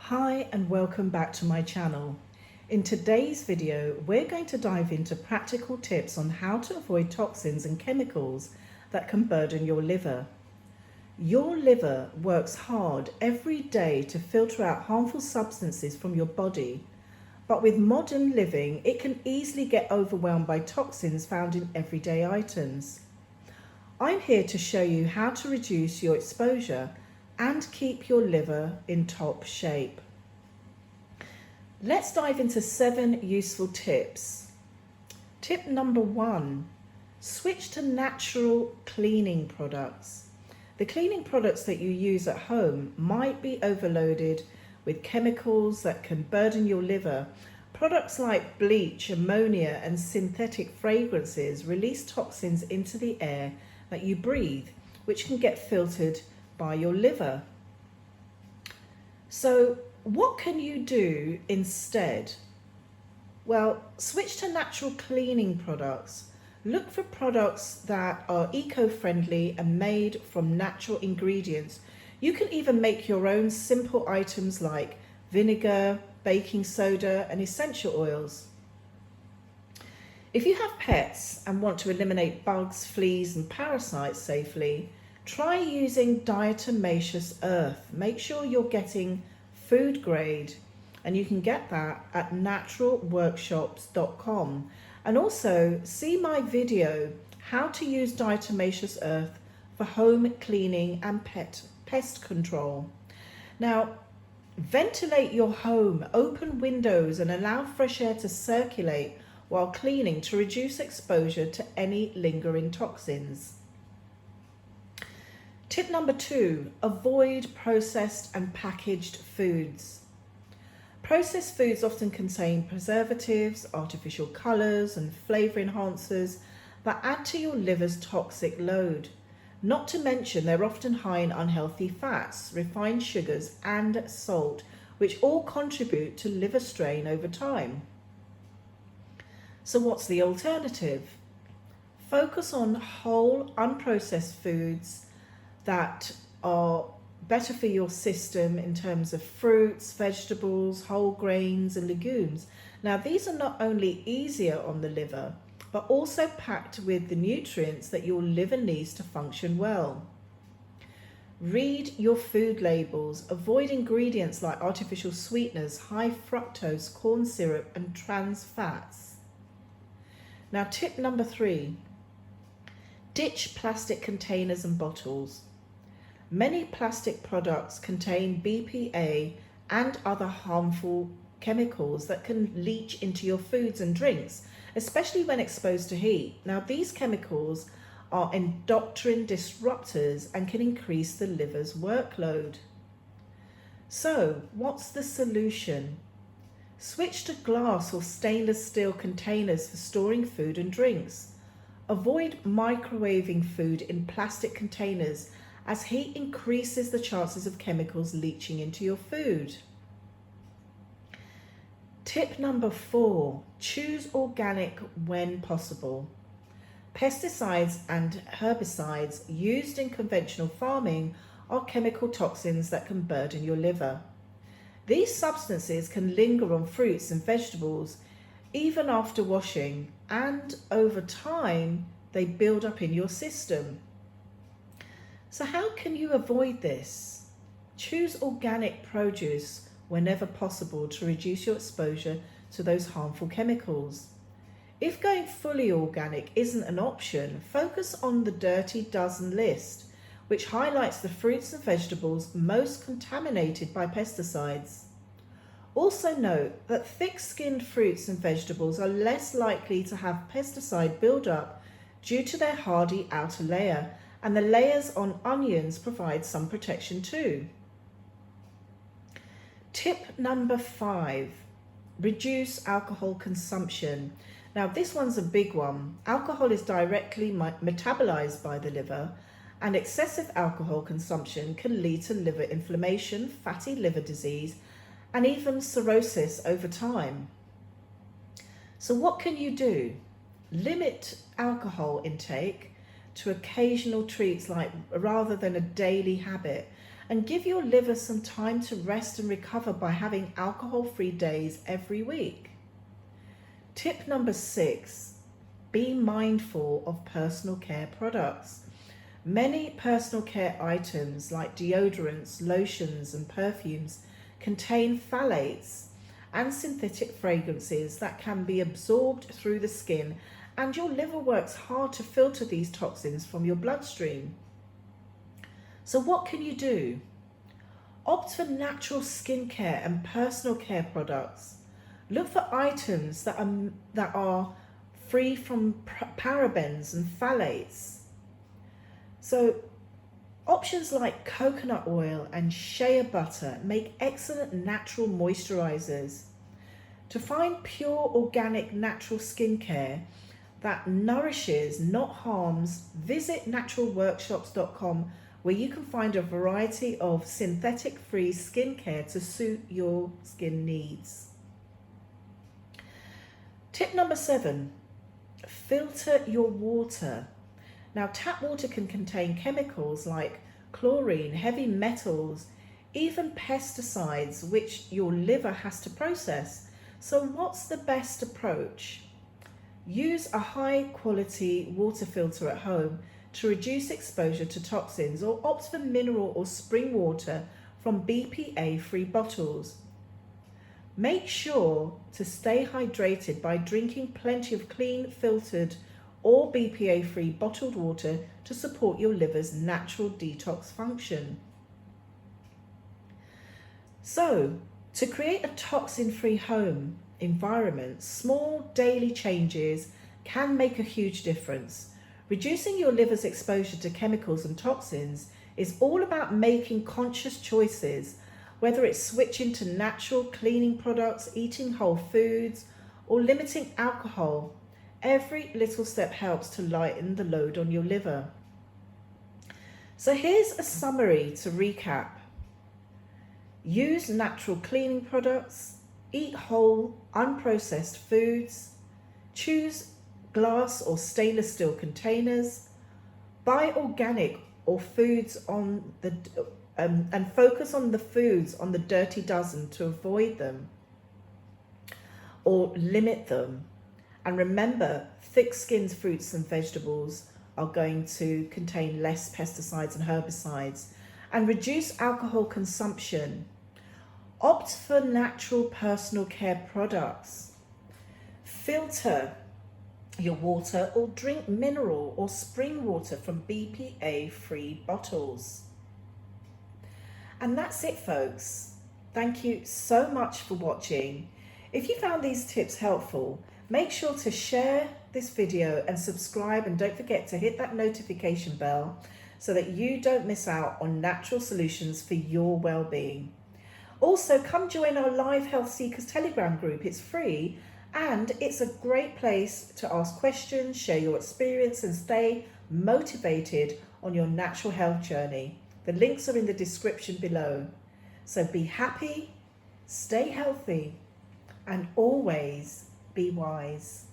Hi and welcome back to my channel. In today's video, we're going to dive into practical tips on how to avoid toxins and chemicals that can burden your liver. Your liver works hard every day to filter out harmful substances from your body, but with modern living, it can easily get overwhelmed by toxins found in everyday items. I'm here to show you how to reduce your exposure and keep your liver in top shape. Let's dive into 7 useful tips. Tip number 1, switch to natural cleaning products. The cleaning products that you use at home might be overloaded with chemicals that can burden your liver. Products like bleach, ammonia, and synthetic fragrances release toxins into the air that you breathe, which can get filtered by your liver. So what can you do instead? Well, switch to natural cleaning products. Look for products that are eco-friendly and made from natural ingredients. You can even make your own simple items like vinegar, baking soda, and essential oils. If you have pets and want to eliminate bugs, fleas, and parasites safely, try using diatomaceous earth. Make sure you're getting food grade, and you can get that at naturalworkshops.com. And also see my video, how to use diatomaceous earth for home cleaning and pest control. Now, ventilate your home, open windows and allow fresh air to circulate while cleaning to reduce exposure to any lingering toxins. Tip number 2, avoid processed and packaged foods. Processed foods often contain preservatives, artificial colours and flavour enhancers that add to your liver's toxic load. Not to mention they're often high in unhealthy fats, refined sugars and salt, which all contribute to liver strain over time. So what's the alternative? Focus on whole, unprocessed foods that are better for your system in terms of fruits, vegetables, whole grains and legumes. Now, these are not only easier on the liver, but also packed with the nutrients that your liver needs to function well. Read your food labels. Avoid ingredients like artificial sweeteners, high fructose, corn syrup and trans fats. Now, tip number 3, ditch plastic containers and bottles. Many plastic products contain BPA and other harmful chemicals that can leach into your foods and drinks, especially when exposed to heat. Now, these chemicals are endocrine disruptors and can increase the liver's workload. So, what's the solution? Switch to glass or stainless steel containers for storing food and drinks. Avoid microwaving food in plastic containers, as heat increases the chances of chemicals leaching into your food. Tip number 4, choose organic when possible. Pesticides and herbicides used in conventional farming are chemical toxins that can burden your liver. These substances can linger on fruits and vegetables even after washing, and over time they build up in your system. So how can you avoid this? Choose organic produce whenever possible to reduce your exposure to those harmful chemicals. If going fully organic isn't an option, focus on the Dirty Dozen list, which highlights the fruits and vegetables most contaminated by pesticides. Also note that thick-skinned fruits and vegetables are less likely to have pesticide buildup due to their hardy outer layer, and the layers on onions provide some protection too. Tip number 5, reduce alcohol consumption. Now, this one's a big one. Alcohol is directly metabolized by the liver, and excessive alcohol consumption can lead to liver inflammation, fatty liver disease, and even cirrhosis over time. So what can you do? Limit alcohol intake to occasional treats rather than a daily habit, and give your liver some time to rest and recover by having alcohol-free days every week. Tip number 6, be mindful of personal care products. Many personal care items like deodorants, lotions and perfumes contain phthalates and synthetic fragrances that can be absorbed through the skin, and your liver works hard to filter these toxins from your bloodstream. So what can you do? Opt for natural skincare and personal care products. Look for items that are free from parabens and phthalates. So options like coconut oil and shea butter make excellent natural moisturizers. To find pure, organic, natural skincare that nourishes, not harms, visit naturalworkshops.com, where you can find a variety of synthetic-free skincare to suit your skin needs. Tip number 7, filter your water. Now, tap water can contain chemicals like chlorine, heavy metals, even pesticides, which your liver has to process. So what's the best approach? Use a high-quality water filter at home to reduce exposure to toxins, or opt for mineral or spring water from BPA-free bottles. Make sure to stay hydrated by drinking plenty of clean, filtered or BPA-free bottled water to support your liver's natural detox function. So, to create a toxin-free home environment, small daily changes can make a huge difference. Reducing your liver's exposure to chemicals and toxins is all about making conscious choices, whether it's switching to natural cleaning products, eating whole foods, or limiting alcohol. Every little step helps to lighten the load on your liver. So here's a summary to recap. Use natural cleaning products, eat whole, unprocessed foods, choose glass or stainless steel containers, buy organic or foods on the and focus on the foods on the dirty dozen to avoid them or limit them. And remember, thick-skinned fruits and vegetables are going to contain less pesticides and herbicides. And reduce alcohol consumption. Opt for natural personal care products. Filter your water or drink mineral or spring water from BPA-free bottles. And that's it, folks. Thank you so much for watching. If you found these tips helpful, make sure to share this video and subscribe, and don't forget to hit that notification bell so that you don't miss out on natural solutions for your well-being. Also, come join our Live Health Seekers Telegram group. It's free, and it's a great place to ask questions, share your experience, and stay motivated on your natural health journey. The links are in the description below. So be happy, stay healthy, and always be wise.